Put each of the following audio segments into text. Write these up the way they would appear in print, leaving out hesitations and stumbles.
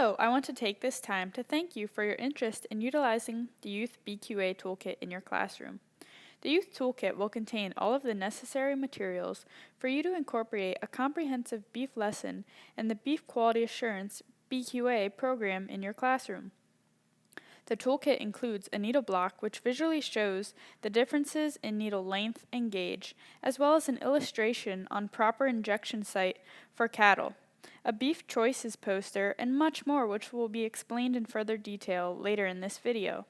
Hello, I want to take this time to thank you for your interest in utilizing the Youth BQA Toolkit in your classroom. The Youth Toolkit will contain all of the necessary materials for you to incorporate a comprehensive beef lesson and the Beef Quality Assurance BQA program in your classroom. The toolkit includes a needle block which visually shows the differences in needle length and gauge, as well as an illustration on proper injection site for cattle, a beef choices poster, and much more which will be explained in further detail later in this video.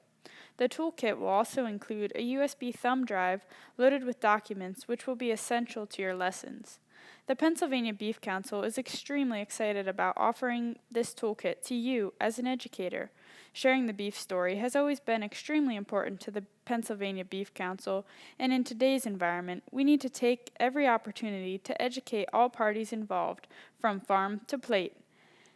The toolkit will also include a USB thumb drive loaded with documents which will be essential to your lessons. The Pennsylvania Beef Council is extremely excited about offering this toolkit to you as an educator. Sharing the beef story has always been extremely important to the Pennsylvania Beef Council, and in today's environment, we need to take every opportunity to educate all parties involved, from farm to plate.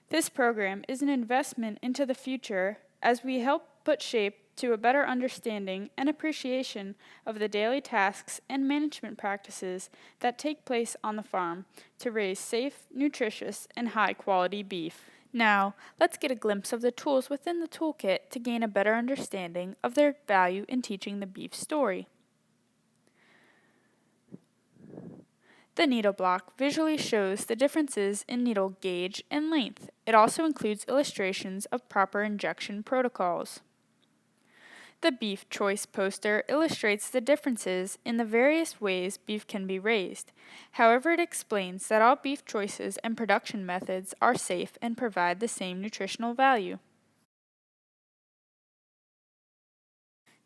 This program is an investment into the future as we help put shape to a better understanding and appreciation of the daily tasks and management practices that take place on the farm to raise safe, nutritious, and high-quality beef. Now, let's get a glimpse of the tools within the toolkit to gain a better understanding of their value in teaching the beef story. The needle block visually shows the differences in needle gauge and length. It also includes illustrations of proper injection protocols. The beef choice poster illustrates the differences in the various ways beef can be raised. However, it explains that all beef choices and production methods are safe and provide the same nutritional value.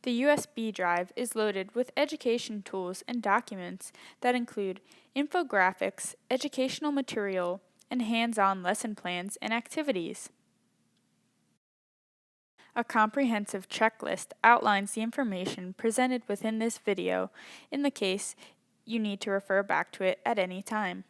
The USB drive is loaded with education tools and documents that include infographics, educational material, and hands-on lesson plans and activities. A comprehensive checklist outlines the information presented within this video in the case you need to refer back to it at any time.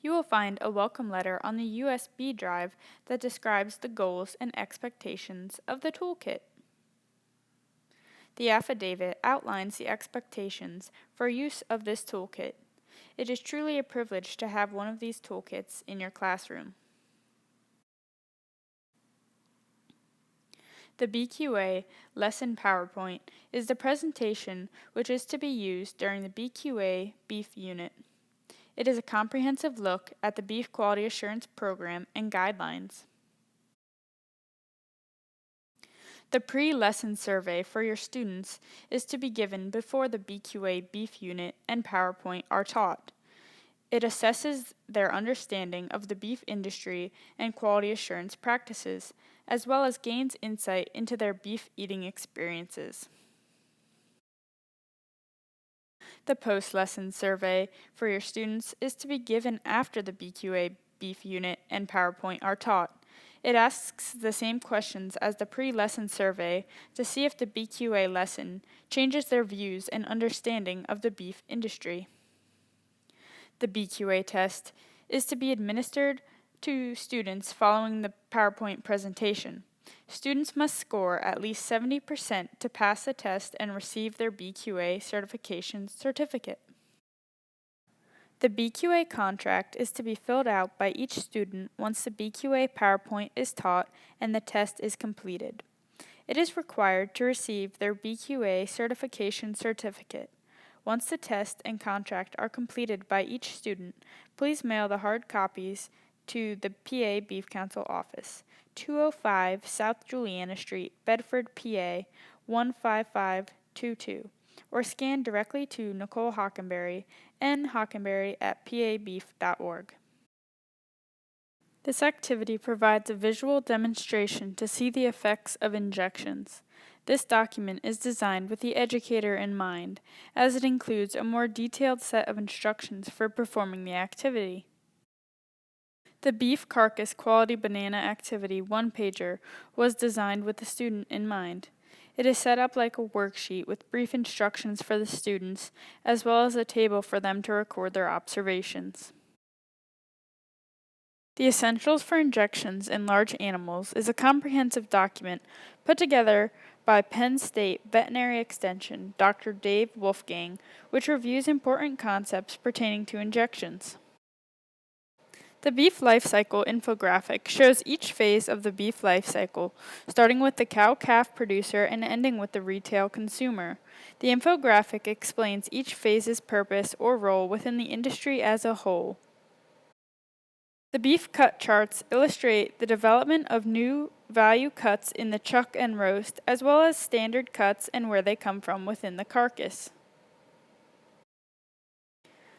You will find a welcome letter on the USB drive that describes the goals and expectations of the toolkit. The affidavit outlines the expectations for use of this toolkit. It is truly a privilege to have one of these toolkits in your classroom. The BQA lesson PowerPoint is the presentation which is to be used during the BQA beef unit. It is a comprehensive look at the Beef Quality Assurance Program and guidelines. The pre-lesson survey for your students is to be given before the BQA beef unit and PowerPoint are taught. It assesses their understanding of the beef industry and quality assurance practices, as well as gains insight into their beef eating experiences. The post-lesson survey for your students is to be given after the BQA beef unit and PowerPoint are taught. It asks the same questions as the pre-lesson survey to see if the BQA lesson changes their views and understanding of the beef industry. The BQA test is to be administered to students following the PowerPoint presentation. Students must score at least 70% to pass the test and receive their BQA certification certificate. The BQA contract is to be filled out by each student once the BQA PowerPoint is taught and the test is completed. It is required to receive their BQA certification certificate. Once the test and contract are completed by each student, please mail the hard copies to the PA Beef Council office, 205 South Juliana Street, Bedford, PA 15522, or scan directly to Nicole Hockenberry, nhockenberry@pabeef.org. This activity provides a visual demonstration to see the effects of injections. This document is designed with the educator in mind, as it includes a more detailed set of instructions for performing the activity. The Beef Carcass Quality Banana Activity one-pager was designed with the student in mind. It is set up like a worksheet with brief instructions for the students, as well as a table for them to record their observations. The Essentials for Injections in Large Animals is a comprehensive document put together by Penn State Veterinary Extension Dr. Dave Wolfgang, which reviews important concepts pertaining to injections. The beef life cycle infographic shows each phase of the beef life cycle, starting with the cow-calf producer and ending with the retail consumer. The infographic explains each phase's purpose or role within the industry as a whole. The beef cut charts illustrate the development of new value cuts in the chuck and roast, as well as standard cuts and where they come from within the carcass.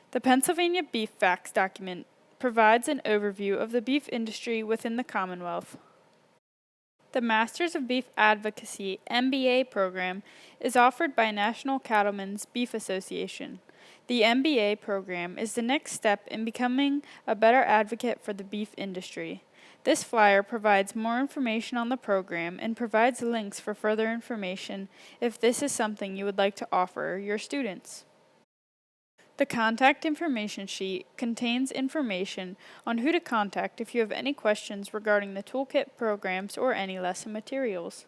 The Pennsylvania Beef Facts document provides an overview of the beef industry within the Commonwealth. The Masters of Beef Advocacy MBA program is offered by National Cattlemen's Beef Association. The MBA program is the next step in becoming a better advocate for the beef industry. This flyer provides more information on the program and provides links for further information if this is something you would like to offer your students. The contact information sheet contains information on who to contact if you have any questions regarding the toolkit programs or any lesson materials.